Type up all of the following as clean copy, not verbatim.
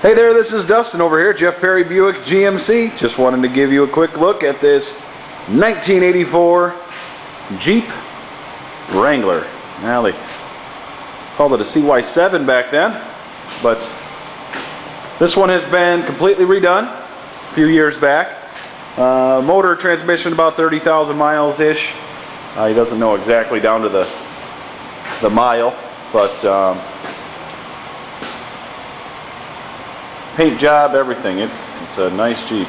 Hey there, this is Dustin over here, Jeff Perry Buick GMC. Just wanted to give you a quick look at this 1984 Jeep Wrangler. Now they called it a CY7 back then, but this one has been completely redone a few years back. Motor, transmission about 30,000 miles-ish. He doesn't know exactly down to the mile, but paint job, everything. It's a nice Jeep.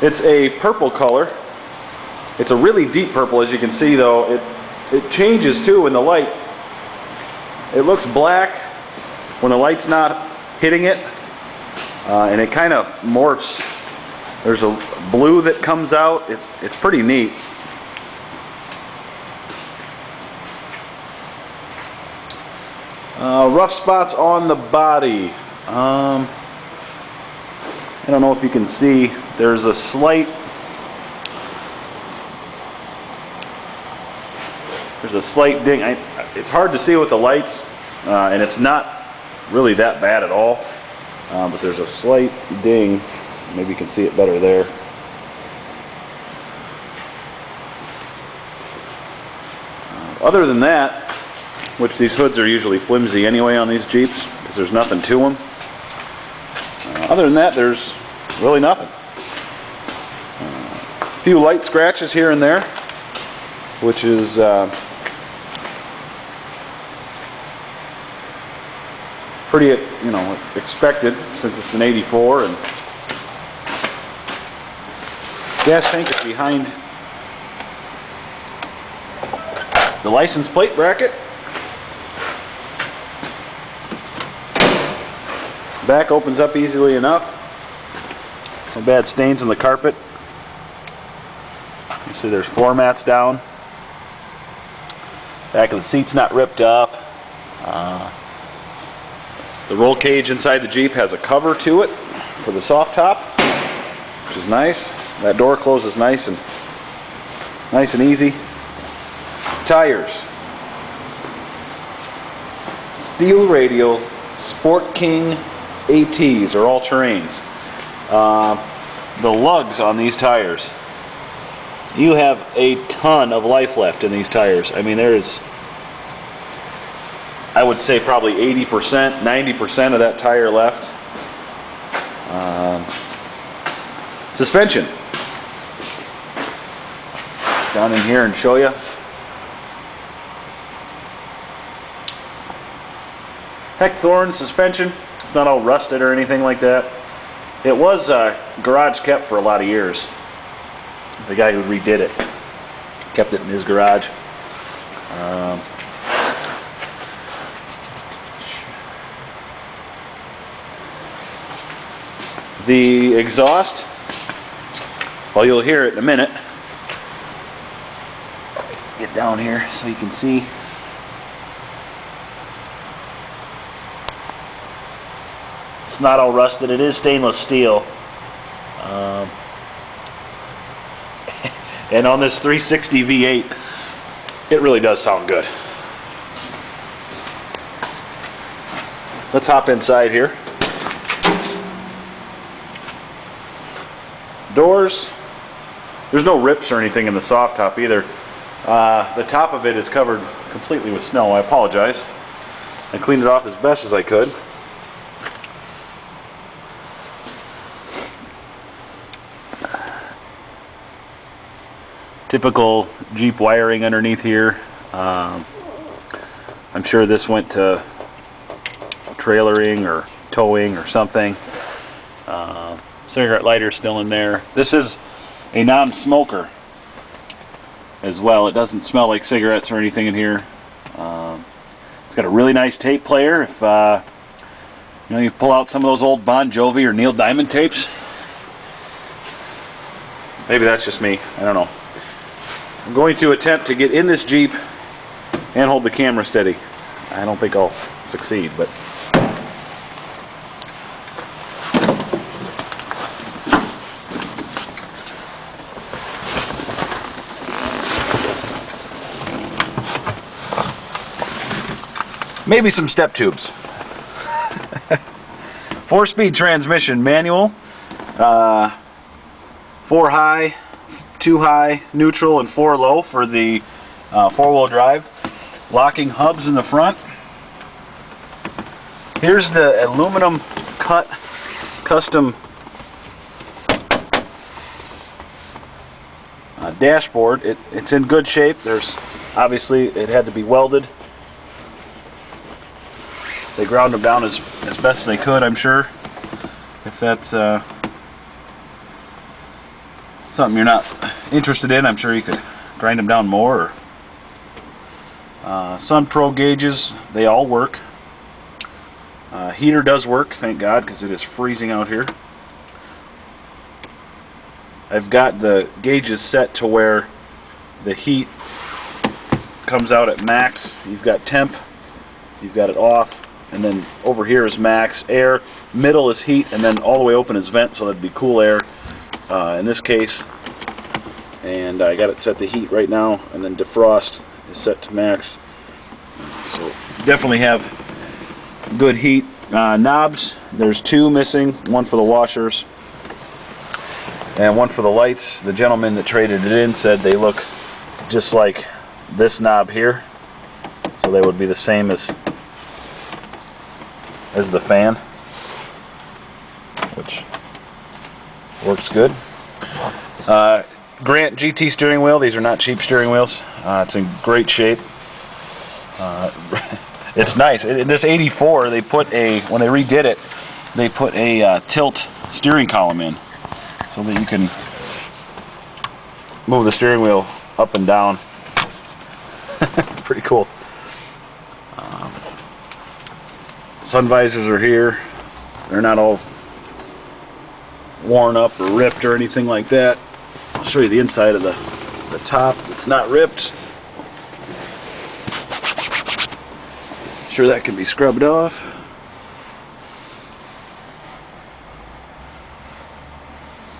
It's a purple color. It's a really deep purple, as you can see, though. It changes too in the light. It looks black when the light's not hitting it, and it kind of morphs. There's a blue that comes out. It's pretty neat. Rough spots on the body. I don't know if you can see, there's a slight ding. It's hard to see with the lights, and it's not really that bad at all, but there's a slight ding. Maybe you can see it better there. Other than that, which these hoods are usually flimsy anyway on these Jeeps because there's nothing to them. Other than that, there's really nothing. A few light scratches here and there, which is pretty, expected since it's an 84, and gas tank is behind the license plate bracket. Back opens up easily enough. No bad stains in the carpet. You see there's floor mats down. Back of the seat's not ripped up. The roll cage inside the Jeep has a cover to it for the soft top, which is nice. That door closes nice and easy. Tires. Steel radial Sport King ATs, or all terrains. The lugs on these tires, you have a ton of life left in these tires. I mean, there is, I would say, probably 80%, 90% of that tire left. Suspension. Down in here and show you. Heckthorn suspension. It's not all rusted or anything like that. It was garage kept for a lot of years. The guy who redid it kept it in his garage. The exhaust, well, you'll hear it in a minute. Get down here so you can see. It's not all rusted. It is stainless steel. And on this 360 V8, it really does sound good. Let's hop inside here. Doors. There's no rips or anything in the soft top either. The top of it is covered completely with snow. I apologize. I cleaned it off as best as I could. Typical Jeep wiring underneath here. I'm sure this went to trailering or towing or something. Cigarette lighter still in there. This is a non-smoker as well. It doesn't smell like cigarettes or anything in here. It's got a really nice tape player. If you pull out some of those old Bon Jovi or Neil Diamond tapes. Maybe that's just me. I don't know. I'm going to attempt to get in this Jeep and hold the camera steady. I don't think I'll succeed, but maybe some step tubes. 4-speed transmission, manual, 4 high, 2 high, neutral, and 4 low for the 4-wheel drive. Locking hubs in the front. Here's the aluminum cut custom dashboard. It's in good shape. There's obviously it had to be welded. They ground them down as best they could, I'm sure. If that's something you're not interested in, I'm sure you could grind them down more. Sun Pro gauges, they all work. Heater does work, thank God, because it is freezing out here. I've got the gauges set to where the heat comes out at max. You've got temp, you've got it off, and then over here is max air, middle is heat, and then all the way open is vent, so that'd be cool air in this case. And I got it set to heat right now, and then defrost is set to max. So definitely have good heat. Knobs, there's 2 missing, one for the washers and one for the lights. The gentleman that traded it in said they look just like this knob here, so they would be the same as the fan, which works good. Grant GT steering wheel. These are not cheap steering wheels. It's in great shape. It's nice. In this 84, they put when they redid it, they put a tilt steering column in, so that you can move the steering wheel up and down. It's pretty cool. Sun visors are here. They're not all worn up or ripped or anything like that. I'll show you the inside of the top. It's not ripped. Sure that can be scrubbed off.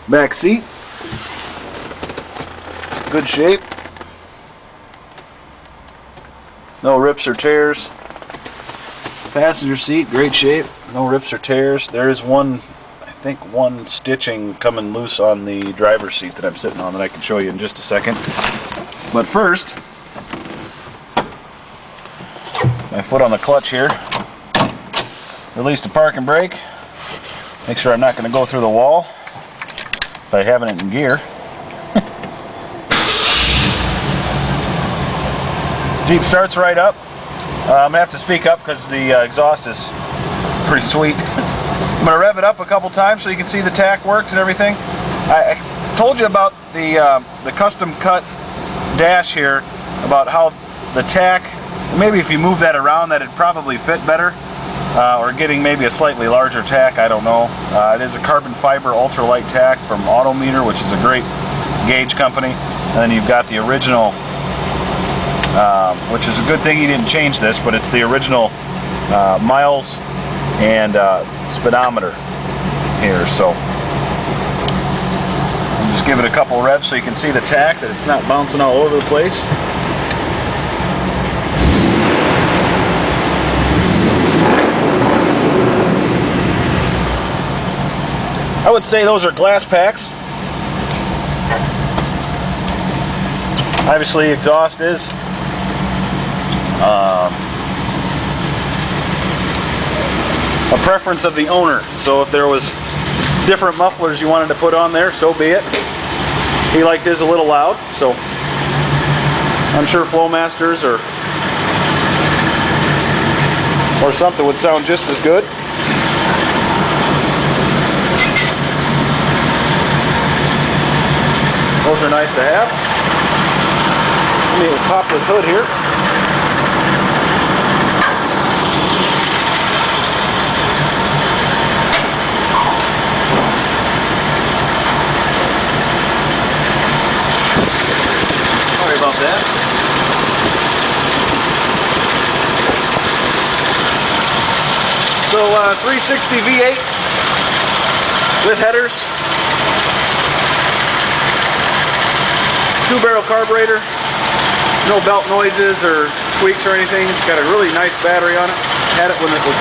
Back seat, good shape. No rips or tears. Passenger seat, great shape. No rips or tears. There is one stitching coming loose on the driver's seat that I'm sitting on that I can show you in just a second. But first, my foot on the clutch here. Release the parking brake. Make sure I'm not going to go through the wall by having it in gear. Jeep starts right up. I'm going to have to speak up because the exhaust is pretty sweet. I'm going to rev it up a couple times so you can see the tack works and everything. I told you about the custom cut dash here, about how the tack, maybe if you move that around, that it'd probably fit better, or getting maybe a slightly larger tack, I don't know. It is a carbon fiber ultralight tack from Autometer, which is a great gauge company. And then you've got the original, which is a good thing he didn't change this, but it's the original miles and speedometer here. So I'll just give it a couple revs so you can see the tack, that it's not bouncing all over the place. I would say those are glass packs. Obviously exhaust is a preference of the owner, so if there was different mufflers you wanted to put on there, so be it. He liked his a little loud, so I'm sure Flowmasters or something would sound just as good. Those are nice to have. Let me pop this hood here. Sorry about that. So 360 V8 with headers. 2-barrel carburetor, no belt noises or squeaks or anything. It's got a really nice battery on it. Had it when it was